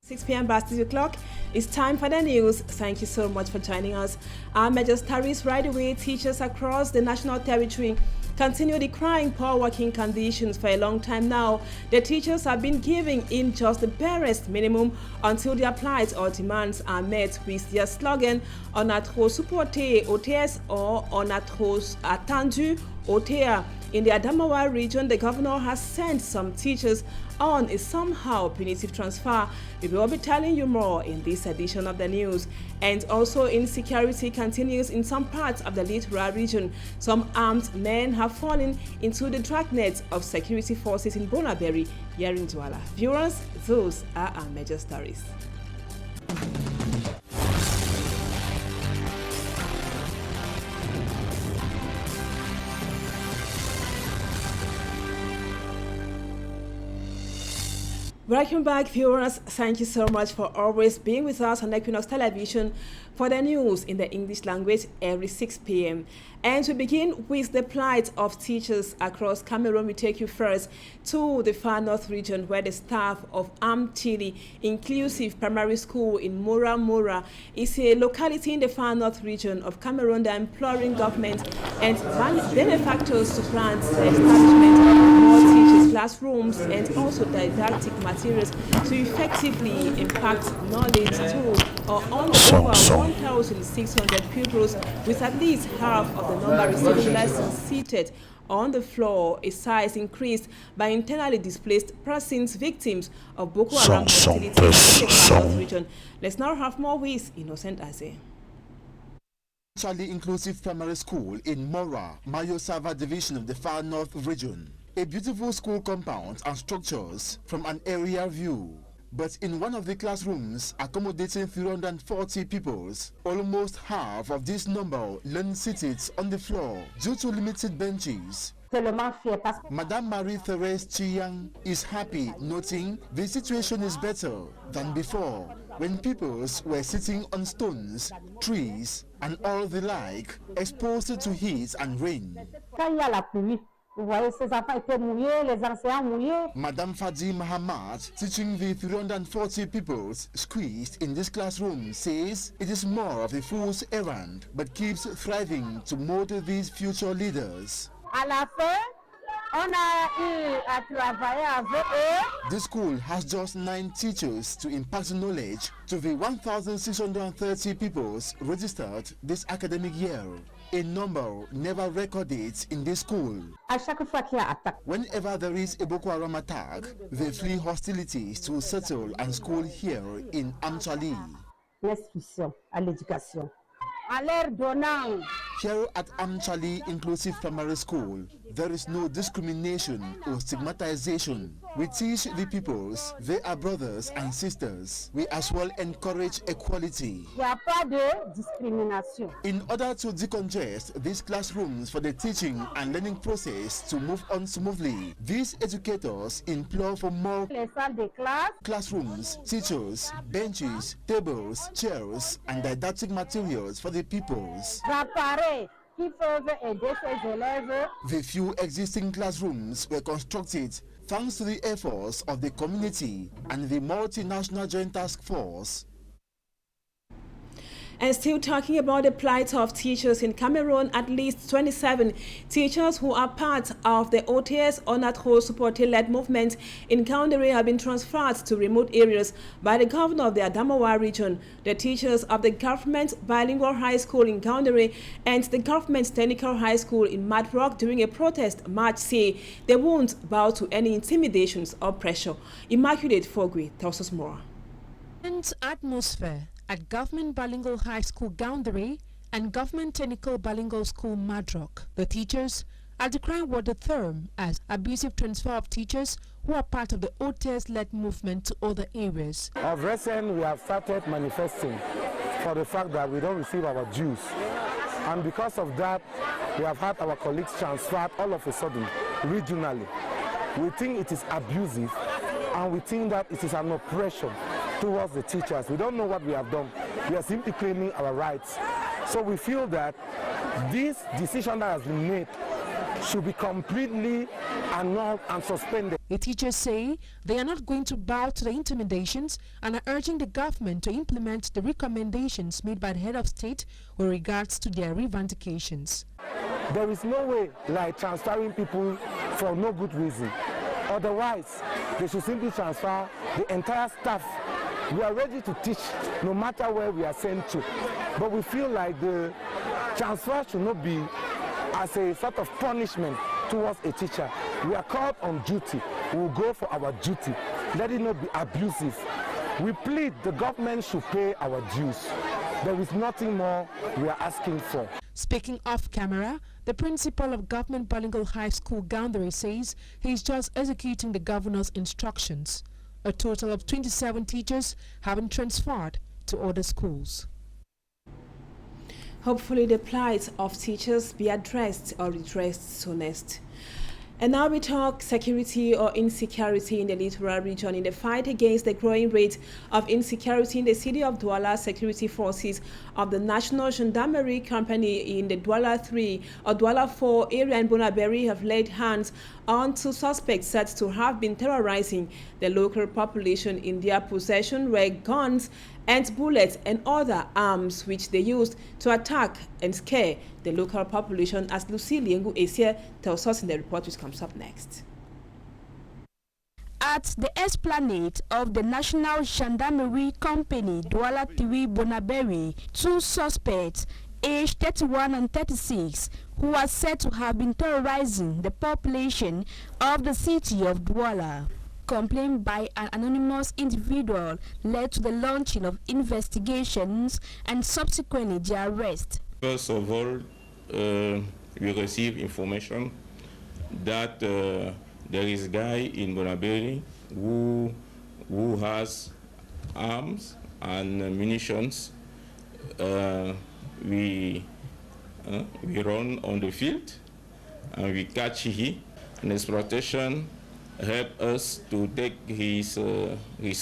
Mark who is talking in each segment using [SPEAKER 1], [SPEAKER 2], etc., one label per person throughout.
[SPEAKER 1] 6 p.m. past 6 o'clock. It's time for the news. Thank you so much for joining us. Our major stories right away. Teachers across the national territory continue decrying poor working conditions for a long time now. The teachers have been giving in just the barest minimum until their plights or demands are met, with their slogan "On a trop supporté OTS" or "On a trop attendu OTA." In the Adamawa region, the governor has sent some teachers on a somehow punitive transfer. We will be telling you more in this edition of the news. And also, insecurity continues in some parts of the littoral region. Some armed men have fallen into the dragnet of security forces in Bonaberry, here in Douala. Viewers, those are our major stories. Welcome back, viewers. Thank you so much for always being with us on Equinoxe Television for the news in the English language every 6 p.m. And to begin with the plight of teachers across Cameroon, we take you first to the far north region, where the staff of Amchili Inclusive Primary School in Mura is a locality in the far north region of Cameroon that imploring government and benefactors to grant the establishment of more teachers' classrooms and also didactic materials to effectively impact knowledge to or on over 1,600 pupils, with at least half of the number receiving lessons seated on the floor, a size increased by internally displaced persons victims of Boko Haram hostility in the North region. Let's now have more with Innocent Aze.
[SPEAKER 2] Charlie Inclusive Primary School in Mora, Mayo Sava division of the far north region. A beautiful school compound and structures from an aerial view. But in one of the classrooms accommodating 340 pupils, almost half of this number learn seated on the floor due to limited benches. Madame Marie-Therese Chiang is happy, noting the situation is better than before, when pupils were sitting on stones, trees, and all the like, exposed to heat and rain. Madame Fadi Mahamad, teaching the 340 pupils squeezed in this classroom, says it is more of a fool's errand, but keeps thriving to mold these future leaders. The school has just 9 teachers to impart knowledge to the 1,630 pupils registered this academic year. A number never recorded in this school. Whenever there is a Boko Haram attack, they flee hostilities to settle and school here in Amchali. Here at Amchali Inclusive Primary School, there is no discrimination or stigmatization. We teach the pupils they are brothers and sisters. We as well encourage equality. In order to decongest these classrooms for the teaching and learning process to move on smoothly, these educators implore for more classrooms, teachers, benches, tables, chairs, and didactic materials for the pupils. The few existing classrooms were constructed thanks to the efforts of the community and the multinational joint task force.
[SPEAKER 1] And still talking about the plight of teachers in Cameroon, at least 27 teachers who are part of the OTS or Natro supported-led movement in Kaundere have been transferred to remote areas by the governor of the Adamawa region. The teachers of the government bilingual high school in Kaundere and the government technical high school in Madrock during a protest march say they won't bow to any intimidations or pressure. Immaculate Fogwe tells us more.
[SPEAKER 3] And atmosphere at Government Bilingual High School Goundary and Government Technical Bilingual School Madrock. The teachers are decrying what they term as abusive transfer of teachers who are part of the OTS-led movement to other areas.
[SPEAKER 4] Of recent, we have started manifesting for the fact that we don't receive our dues. And because of that, we have had our colleagues transferred all of a sudden, regionally. We think it is abusive, and we think that it is an oppression towards the teachers. We don't know what we have done. We are simply claiming our rights. So we feel that this decision that has been made should be completely annulled and suspended.
[SPEAKER 3] The teachers say they are not going to bow to the intimidations and are urging the government to implement the recommendations made by the head of state with regards to their revendications.
[SPEAKER 4] There is no way like transferring people for no good reason. Otherwise, they should simply transfer the entire staff. We are ready to teach no matter where we are sent to. But we feel like the transfer should not be as a sort of punishment towards a teacher. We are called on duty. We will go for our duty. Let it not be abusive. We plead the government should pay our dues. There is nothing more we are asking for.
[SPEAKER 3] Speaking off camera, the principal of Government Bilingual High School, Gandari, says he is just executing the governor's instructions. A total of 27 teachers have been transferred to other schools.
[SPEAKER 1] Hopefully the plight of teachers be addressed or redressed soonest. And now we talk security or insecurity in the littoral region. In the fight against the growing rate of insecurity in the city of Douala, security forces of the National Gendarmerie Company in the Douala 3 or Douala 4 area in Bonaberi have laid hands on two suspects said to have been terrorizing the local population. In their possession were guns and bullets and other arms which they used to attack and scare the local population, as Lucy Liengu Asia tells us in the report which comes up next.
[SPEAKER 5] At the esplanade of the National Gendarmerie Company, Douala 3 Bonaberi, two suspects aged 31 and 36 who are said to have been terrorizing the population of the city of Douala. Complaint by an anonymous individual led to the launching of investigations and subsequently their arrest.
[SPEAKER 6] First of all, we received information that there is a guy in Bonaberi who has arms and munitions. We run on the field and we catch him. And exploitation help us to take his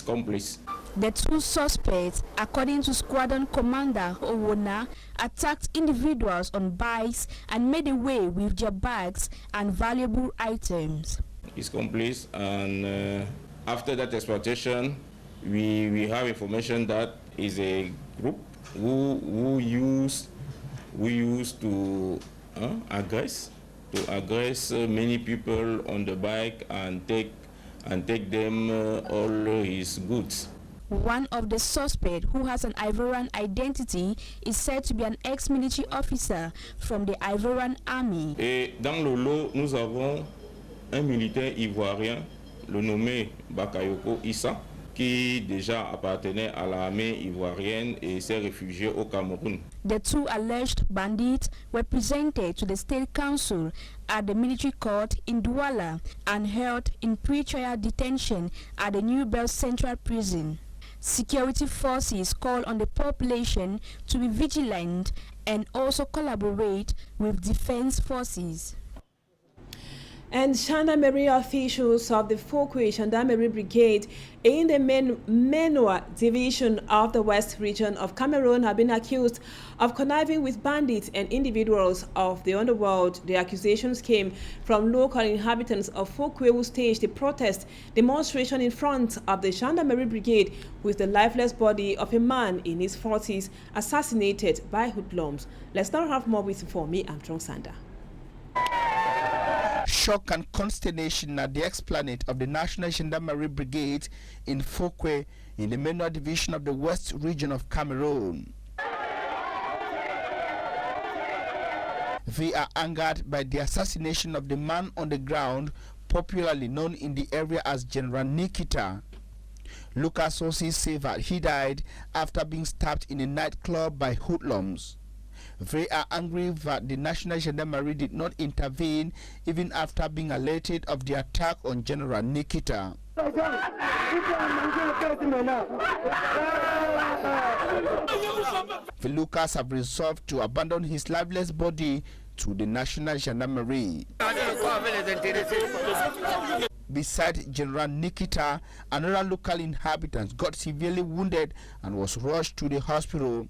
[SPEAKER 6] complice.
[SPEAKER 5] The two suspects, according to Squadron Commander Owona, attacked individuals on bikes and made away with their bags and valuable items.
[SPEAKER 6] His complice, and after that exploitation, we have information that is a group who used to aggress many people on the bike and take them all his goods.
[SPEAKER 5] One of the suspects, who has an Ivorian identity, is said to be an ex-military officer from the Ivorian army.
[SPEAKER 6] Et dans le lot, nous avons un militaire ivoirien, le nommé Bakayoko Issa, qui déjà appartenait à l'armée ivoirienne et s'est réfugié au Cameroun.
[SPEAKER 5] The two alleged bandits were presented to the State Council at the military court in Douala and held in pre-trial detention at the New Bell Central Prison. Security forces call on the population to be vigilant and also collaborate with defense forces.
[SPEAKER 1] And Gendarmerie officials of the Fokwe Gendarmerie Brigade in the Menua division of the West region of Cameroon have been accused of conniving with bandits and individuals of the underworld. The accusations came from local inhabitants of Fokwe who staged a protest demonstration in front of the Gendarmerie Brigade with the lifeless body of a man in his 40s assassinated by hoodlums. Let's now have more with for me, Armstrong Sander.
[SPEAKER 2] Shock and consternation at the esplanade of the National Gendarmerie Brigade in Fokwe in the Menua division of the West region of Cameroon. They are angered by the assassination of the man on the ground, popularly known in the area as General Nikita. Local sources say that he died after being stabbed in a nightclub by hoodlums. They are angry that the National Gendarmerie did not intervene even after being alerted of the attack on General Nikita. The Lucas have resolved to abandon his lifeless body to the National Gendarmerie. Beside General Nikita, another local inhabitant got severely wounded and was rushed to the hospital.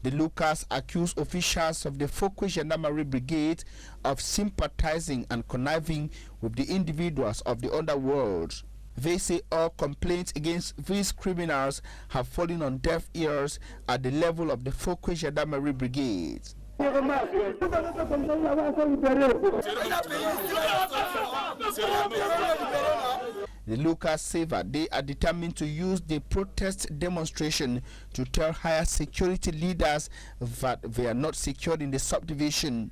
[SPEAKER 2] The Lucas accused officials of the Fokwe Gendarmerie Brigade of sympathizing and conniving with the individuals of the underworld. They say all complaints against these criminals have fallen on deaf ears at the level of the Fokwe Gendarmerie Brigade. The Lucas say that they are determined to use the protest demonstration to tell higher security leaders that they are not secured in the subdivision.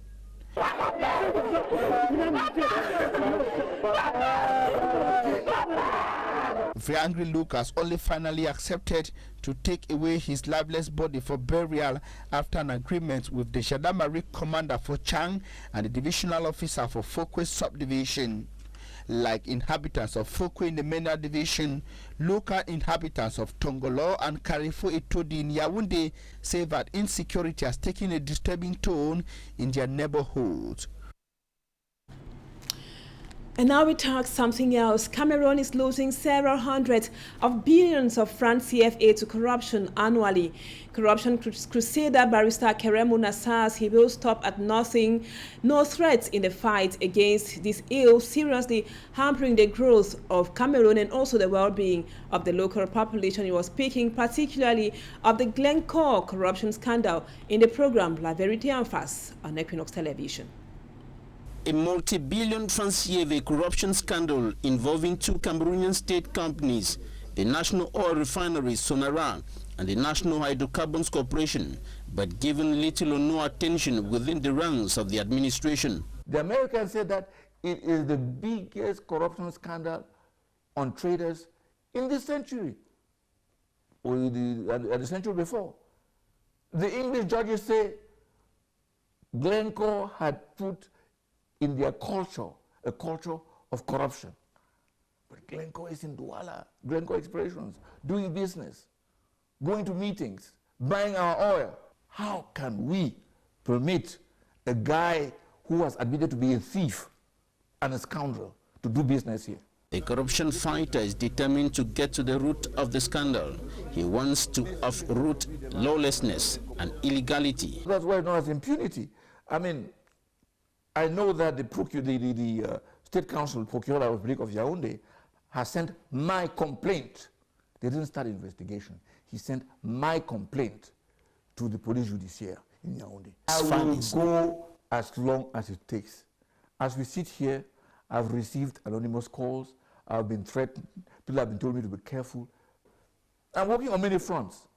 [SPEAKER 2] The angry Lucas only finally accepted to take away his lifeless body for burial after an agreement with the Gendarmerie commander for Chang and the divisional officer for Fokwe subdivision. Like inhabitants of Fokwe in the Mena division, local inhabitants of Tongolo and Carrefour Etodi in Yaoundé say that insecurity has taken a disturbing tone in their neighborhoods.
[SPEAKER 1] And now we talk something else. Cameroon is losing several hundreds of billions of francs CFA to corruption annually. Corruption crusader barrister Keremu says he will stop at nothing, no threats in the fight against this ill, seriously hampering the growth of Cameroon and also the well-being of the local population. He was speaking particularly of the Glencore corruption scandal in the program La Vérité en Face on Equinoxe television.
[SPEAKER 7] A multi-billion francs CFA corruption scandal involving two Cameroonian state companies, the National Oil Refinery Sonara and the National Hydrocarbons Corporation, but given little or no attention within the ranks of the administration.
[SPEAKER 8] The Americans said that it is the biggest corruption scandal on traders in this century, or the century before. The English judges say Glencore had put in their culture, a culture of corruption. But Glencore is in Douala, Glencore Explorations, doing business, going to meetings, buying our oil. How can we permit a guy who was admitted to be a thief and a scoundrel to do business here?
[SPEAKER 7] The corruption fighter is determined to get to the root of the scandal. He wants to uproot lawlessness and illegality.
[SPEAKER 8] That's why it's known as impunity. I mean, I know that the State Council Procureur de la République of Yaoundé has sent my complaint. They didn't start investigation. He sent my complaint to the police judiciaire in Yaoundé. I will go as long as it takes. As we sit here, I've received anonymous calls. I've been threatened. People have been told me to be careful. I'm working on many fronts.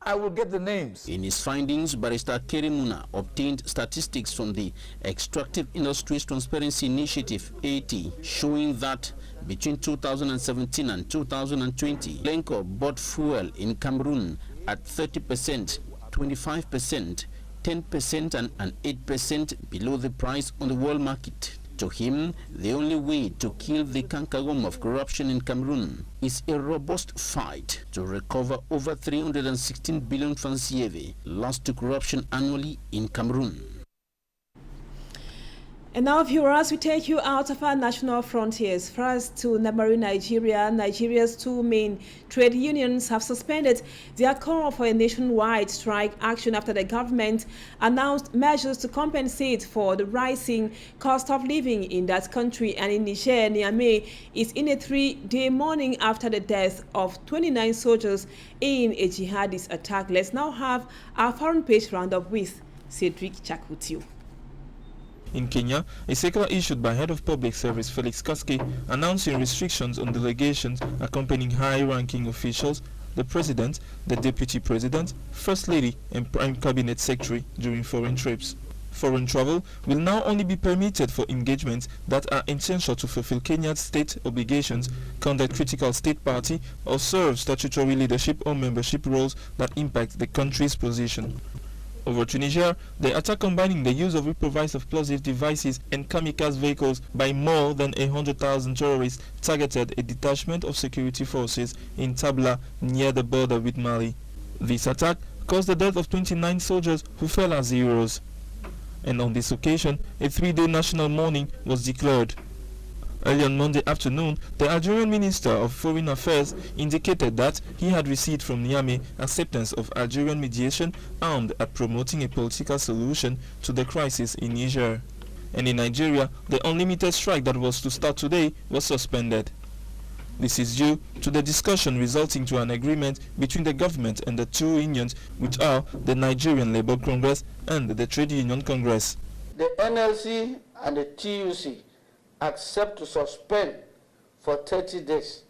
[SPEAKER 8] I will get the names.
[SPEAKER 7] In his findings, Barrister Kerimuna obtained statistics from the Extractive Industries Transparency Initiative, AT, showing that between 2017 and 2020, Glencore bought fuel in Cameroon at 30%, 25%, 10% and 8% below the price on the world market. To him, the only way to kill the cankerworm of corruption in Cameroon is a robust fight to recover over 316 billion francs CFA lost to corruption annually in Cameroon.
[SPEAKER 1] And now, viewers, we take you out of our national frontiers. First to neighboring Nigeria. Nigeria's two main trade unions have suspended their call for a nationwide strike action after the government announced measures to compensate for the rising cost of living in that country. And in Niger, Niamey is in a 3-day mourning after the death of 29 soldiers in a jihadist attack. Let's now have our foreign page roundup with Cedric Chakutiu.
[SPEAKER 9] In Kenya, a circular issued by Head of Public Service Felix Koske announcing restrictions on delegations accompanying high-ranking officials, the President, the Deputy President, First Lady and Prime Cabinet Secretary during foreign trips. Foreign travel will now only be permitted for engagements that are essential to fulfill Kenya's state obligations, conduct critical state party, or serve statutory leadership or membership roles that impact the country's position. Over to Niger, the attack combining the use of improvised explosive devices and kamikaze vehicles by more than 100,000 terrorists targeted a detachment of security forces in Tabla near the border with Mali. This attack caused the death of 29 soldiers who fell as heroes. And on this occasion, a 3-day national mourning was declared. Early on Monday afternoon, the Algerian Minister of Foreign Affairs indicated that he had received from Niamey acceptance of Algerian mediation aimed at promoting a political solution to the crisis in Niger. And in Nigeria, the unlimited strike that was to start today was suspended. This is due to the discussion resulting to an agreement between the government and the two unions, which are the Nigerian Labour Congress and the Trade Union Congress.
[SPEAKER 10] The NLC and the TUC accept to suspend for 30 days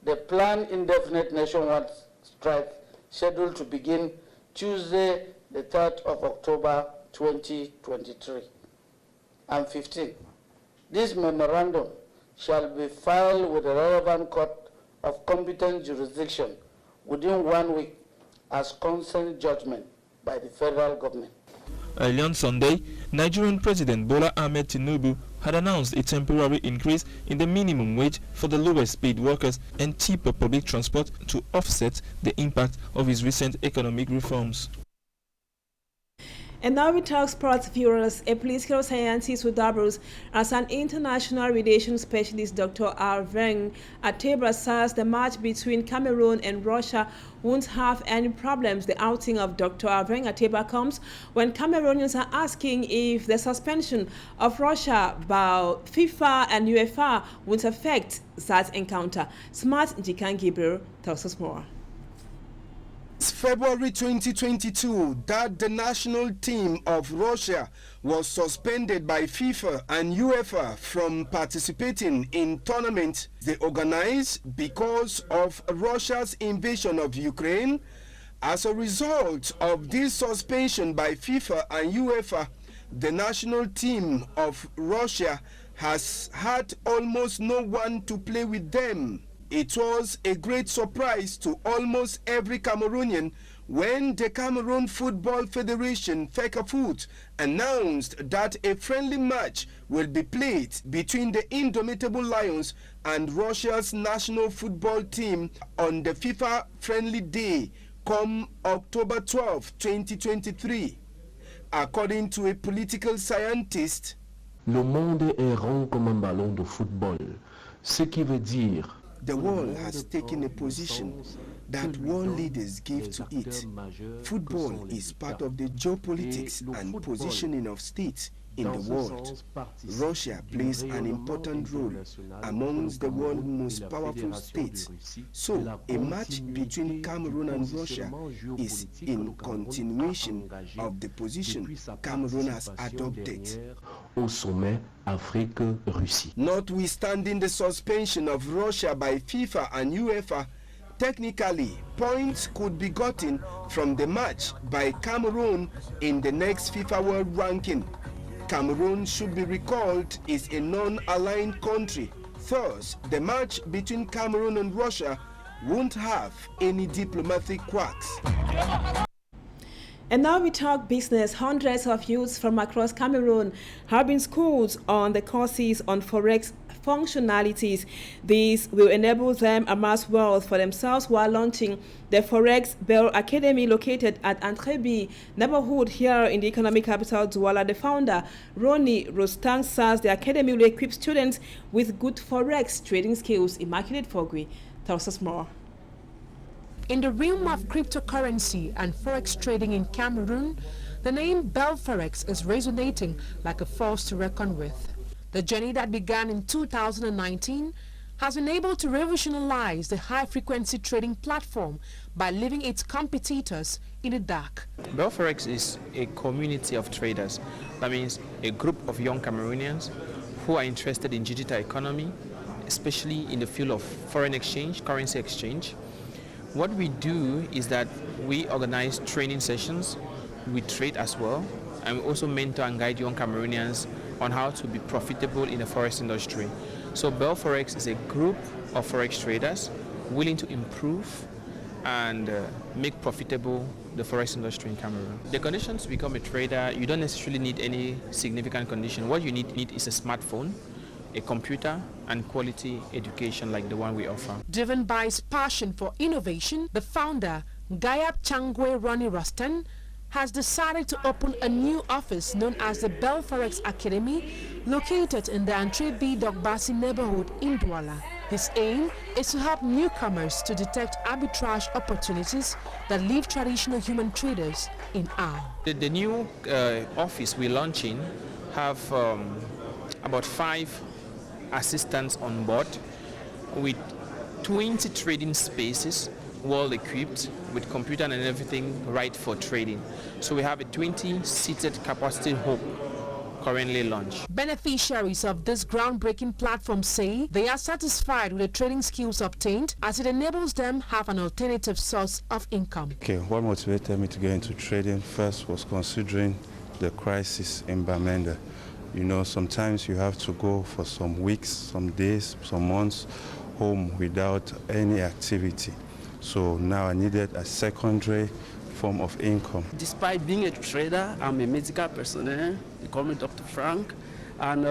[SPEAKER 10] the planned indefinite nationwide strike scheduled to begin Tuesday, the 3rd of October 2023 and 15. This memorandum shall be filed with the relevant court of competent jurisdiction within 1 week as consent judgment by the federal government.
[SPEAKER 9] Early on Sunday, Nigerian President Bola Ahmed Tinubu had announced a temporary increase in the minimum wage for the lowest paid workers and cheaper public transport to offset the impact of his recent economic reforms.
[SPEAKER 1] And now we talk sports viewers. A political scientist who doubles as an international relations specialist, Dr. Arveng Ateba, says the match between Cameroon and Russia won't have any problems. The outing of Dr. Arveng Ateba comes when Cameroonians are asking if the suspension of Russia by FIFA and UEFA won't affect that encounter. Smart Njikan Gabriel tells us more.
[SPEAKER 11] February 2022 that the national team of Russia was suspended by FIFA and UEFA from participating in tournaments they organized because of Russia's invasion of Ukraine. As a result of this suspension by FIFA and UEFA, the national team of Russia has had almost no one to play with them. It was a great surprise to almost every Cameroonian when the Cameroon Football Federation, FECAFOOT, announced that a friendly match will be played between the Indomitable Lions and Russia's national football team on the FIFA Friendly Day come October 12, 2023. According to a political scientist,
[SPEAKER 12] le monde est rond comme un ballon de football, ce qui veut dire
[SPEAKER 11] the world has taken a position that world leaders give to it. Football is part of the geopolitics and positioning of states in the world. Russia plays an important role amongst the world's most powerful states. So, a match between Cameroon and Russia is in continuation of the position Cameroon has adopted.
[SPEAKER 12] Au sommet Afrique-Russie.
[SPEAKER 11] Notwithstanding the suspension of Russia by FIFA and UEFA, technically, points could be gotten from the match by Cameroon in the next FIFA World Ranking. Cameroon, should be recalled, is a non-aligned country. Thus, the match between Cameroon and Russia won't have any diplomatic quacks.
[SPEAKER 1] And now we talk business. Hundreds of youths from across Cameroon have been schooled on the courses on Forex functionalities. These will enable them amass wealth for themselves while launching the Forex Bell Academy located at Antrebi neighborhood here in the economic capital Douala. The founder, Ronnie Rostang, says the academy will equip students with good Forex trading skills. Immaculate Fogui tells us more.
[SPEAKER 3] In the realm of cryptocurrency and forex trading in Cameroon, the name Bell Forex is resonating like a force to reckon with. The journey that began in 2019 has been able to revolutionize the high-frequency trading platform by leaving its competitors in the dark.
[SPEAKER 13] Bell Forex is a community of traders. That means a group of young Cameroonians who are interested in digital economy, especially in the field of foreign exchange, currency exchange. What we do is that we organize training sessions, we trade as well, and we also mentor and guide young Cameroonians on how to be profitable in the forex industry. So Bell Forex is a group of forex traders willing to improve and make profitable the forex industry in Cameroon. The conditions to become a trader, you don't necessarily need any significant condition. What you need is a smartphone, a computer, and quality education like the one we offer.
[SPEAKER 3] Driven by his passion for innovation, the founder, Gayab Changwe Ronnie Rustan, has decided to open a new office known as the Bell Forex Academy located in the Entre B Dogbasi neighborhood in Douala. His aim is to help newcomers to detect arbitrage opportunities that leave traditional human traders in awe.
[SPEAKER 13] The new office we're launching have about 5 assistants on board with 20 trading spaces, well equipped with computer and everything right for trading. So we have a 20-seated capacity hub currently launched.
[SPEAKER 3] Beneficiaries of this groundbreaking platform say they are satisfied with the trading skills obtained as it enables them have an alternative source of income.
[SPEAKER 14] Okay, what motivated me to get into trading first was considering the crisis in Bamenda. You know, sometimes you have to go for some weeks, some days, some months home without any activity. So now I needed a secondary form of income.
[SPEAKER 15] Despite being a trader, I'm a medical personnel. They call me Dr. Frank. And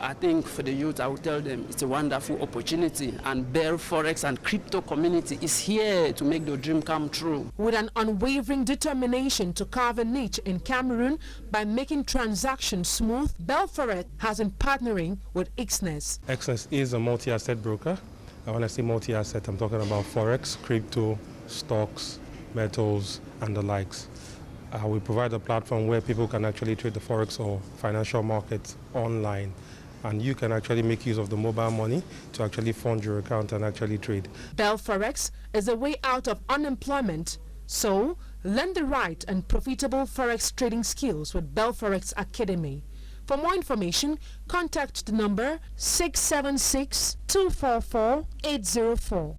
[SPEAKER 15] I think for the youth, I will tell them it's a wonderful opportunity. And Bell Forex and crypto community is here to make the dream come true.
[SPEAKER 3] With an unwavering determination to carve a niche in Cameroon by making transactions smooth, Bell Forex has been partnering with Equinoxe.
[SPEAKER 16] Equinoxe is a multi-asset broker. And when I say multi-asset, I'm talking about Forex, crypto, stocks, metals, and the likes. We provide a platform where people can actually trade the Forex or financial markets online. And you can actually make use of the mobile money to actually fund your account and actually trade.
[SPEAKER 3] Bell Forex is a way out of unemployment. So, learn the right and profitable Forex trading skills with Bell Forex Academy. For more information, contact the number 676-244-804.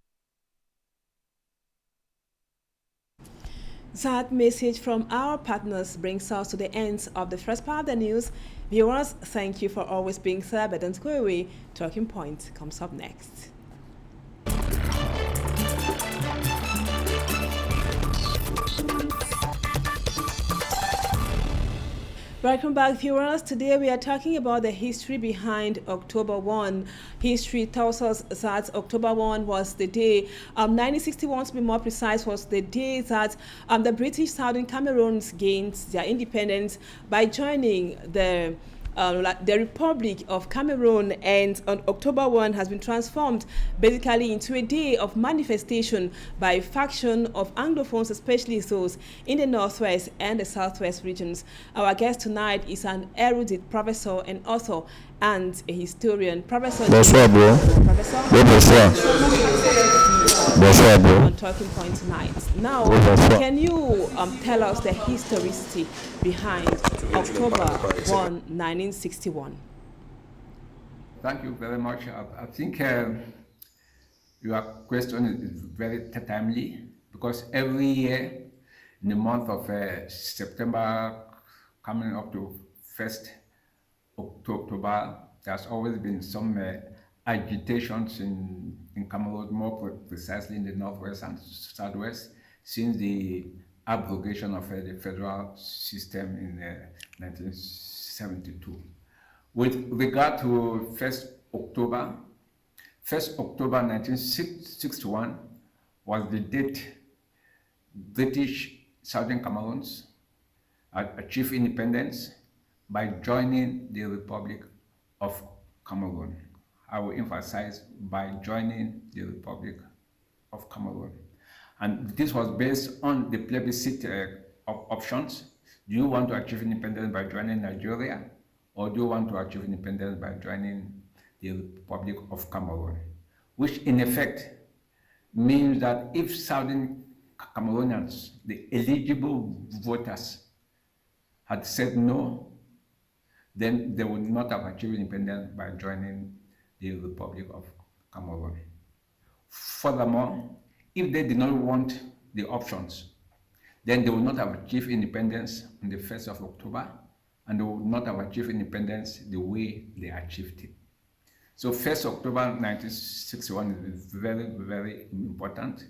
[SPEAKER 1] That message from our partners brings us to the end of the first part of the news. Viewers, thank you for always being there, but don't go away. Talking Point comes up next. Welcome back, viewers. Today we are talking about the history behind October 1. History tells us that October 1 was the day, 1961 to be more precise, was the day that the British Southern Cameroons gained their independence by joining the Republic of Cameroon, and on October 1 has been transformed basically into a day of manifestation by a faction of Anglophones, especially those in the Northwest and the Southwest regions. Our guest tonight is an erudite professor and author and a historian. Professor,
[SPEAKER 17] bonsoir, bro.
[SPEAKER 1] Professor,
[SPEAKER 17] bonsoir. Bonsoir, bro.
[SPEAKER 1] On Talking Point tonight. Now, can you tell us the historicity behind October 1, 1961?
[SPEAKER 18] Thank you very much. I think your question is very timely because every year in the month of September, coming up to 1st October, there's always been some agitations in Cameroon, more precisely in the Northwest and Southwest, since the abrogation of the federal system in 1972. With regard to 1st October 1961 was the date British Southern Cameroons achieved independence by joining the Republic of Cameroon. I will emphasize by joining the Republic of Cameroon. And this was based on the plebiscite options. Do you want to achieve independence by joining Nigeria, or do you want to achieve independence by joining the Republic of Cameroon? Which in effect means that if Southern Cameroonians, the eligible voters, had said no, then they would not have achieved independence by joining the Republic of Cameroon. Furthermore, if they did not want the options, then they would not have achieved independence on the 1st of October, and they would not have achieved independence the way they achieved it. So 1st October 1961 is very, very important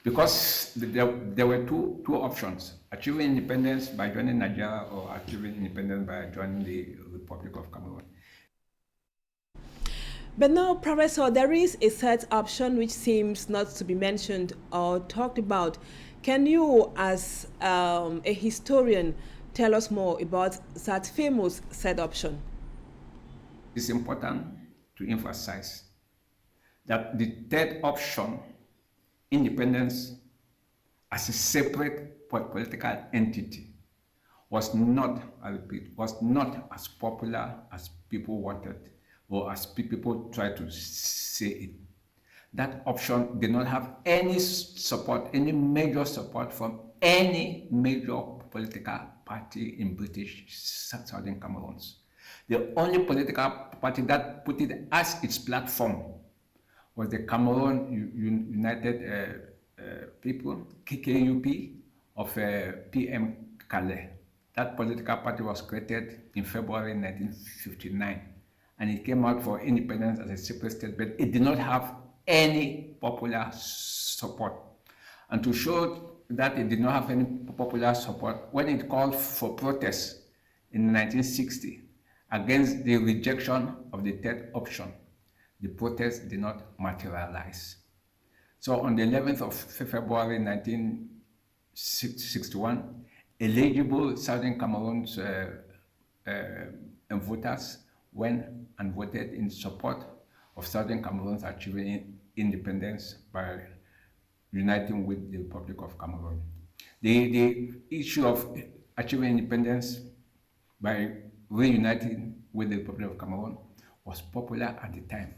[SPEAKER 18] because there were two options: achieving independence by joining Nigeria or achieving independence by joining the Republic of Cameroon.
[SPEAKER 1] But now, Professor, there is a third option which seems not to be mentioned or talked about. Can you, as a historian, tell us more about that famous third option?
[SPEAKER 18] it's important to emphasize that the third option, independence as a separate political entity, was not, I repeat, was not as popular as people wanted or as people tried to say it. That option did not have any support, any major support from any major political party in British Southern Cameroons. The only political party that put it as its platform was the Cameroon United People, KKUP, of PM Calais. That political party was created in February 1959, and it came out for independence as a separate state, but it did not have any popular support. And to show that it did not have any popular support, when it called for protests in 1960 against the rejection of the third option, the protests did not materialize. So on the 11th of February 1961, eligible Southern Cameroons voters went and voted in support of Southern Cameroons achieving independence by uniting with the Republic of Cameroon. The issue of achieving independence by reuniting with the Republic of Cameroon was popular at the time.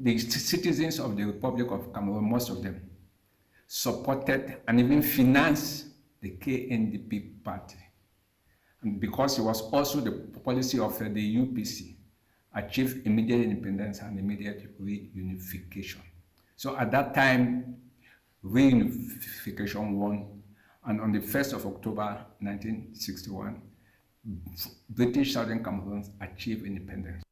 [SPEAKER 18] The citizens of the Republic of Cameroon, most of them, supported and even financed the KNDP party. And because it was also the policy of the UPC, achieve immediate independence and immediate reunification. So at that time, reunification won, and on the 1st of October 1961, British Southern Cameroons achieved independence.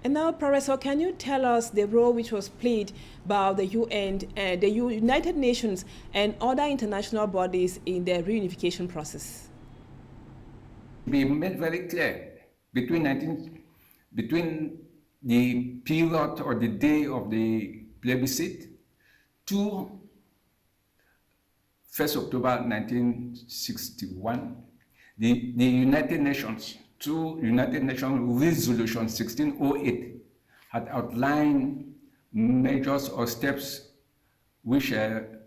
[SPEAKER 1] And now, Professor, can you tell us the role which was played by the UN, the United Nations, and other international bodies in the reunification process?
[SPEAKER 18] We made very clear between the period or the day of the plebiscite to 1st October 1961, the United Nations, through United Nations Resolution 1608, had outlined measures or steps which the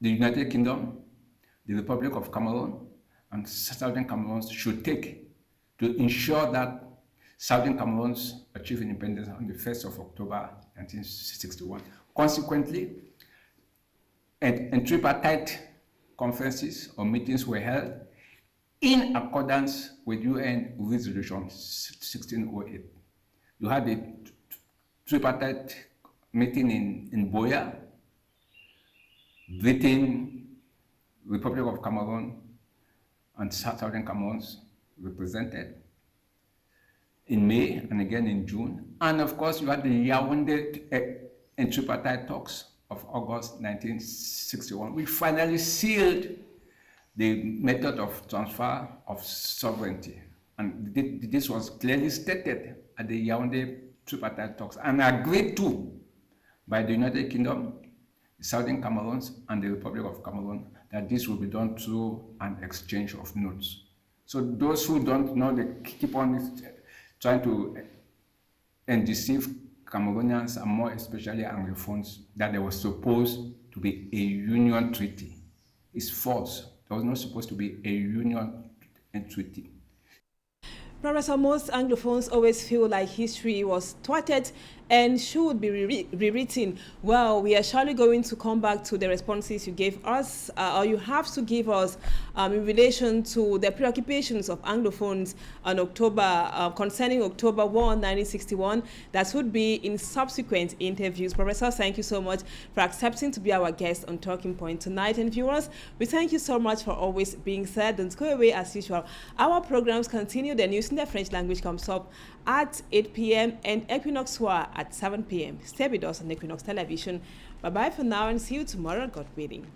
[SPEAKER 18] United Kingdom, the Republic of Cameroon, and Southern Cameroons should take to ensure that Southern Cameroons achieve independence on the 1st of October 1961. Consequently, and tripartite conferences or meetings were held in accordance with UN Resolution 1608. You had a tripartite meeting in Boya, Britain, Republic of Cameroon, and Southern Cameroons represented in May and again in June. And of course, you had the Yaoundé and tripartite talks of August 1961, which finally sealed the method of transfer of sovereignty. And this was clearly stated at the Yaoundé tripartite talks and agreed to by the United Kingdom, Southern Cameroons, and the Republic of Cameroon, that this will be done through an exchange of notes. So those who don't know, they keep on trying to deceive Cameroonians, and more especially Anglophones, that there was supposed to be a union treaty. It's false. There was not supposed to be a union treaty.
[SPEAKER 1] Professor, most Anglophones always feel like history was thwarted and should be rewritten. Well, we are surely going to come back to the responses you gave us, or you have to give us in relation to the preoccupations of Anglophones on October, concerning October 1, 1961. That would be in subsequent interviews. Professor, thank you so much for accepting to be our guest on Talking Point tonight. And viewers, we thank you so much for always being there. Don't go away as usual. Our programs continue. The news in the French language comes up at 8 p.m. and Equinoxe Soir at 7 p.m. Stay with us on Equinoxe Television. Bye-bye for now and see you tomorrow, God willing.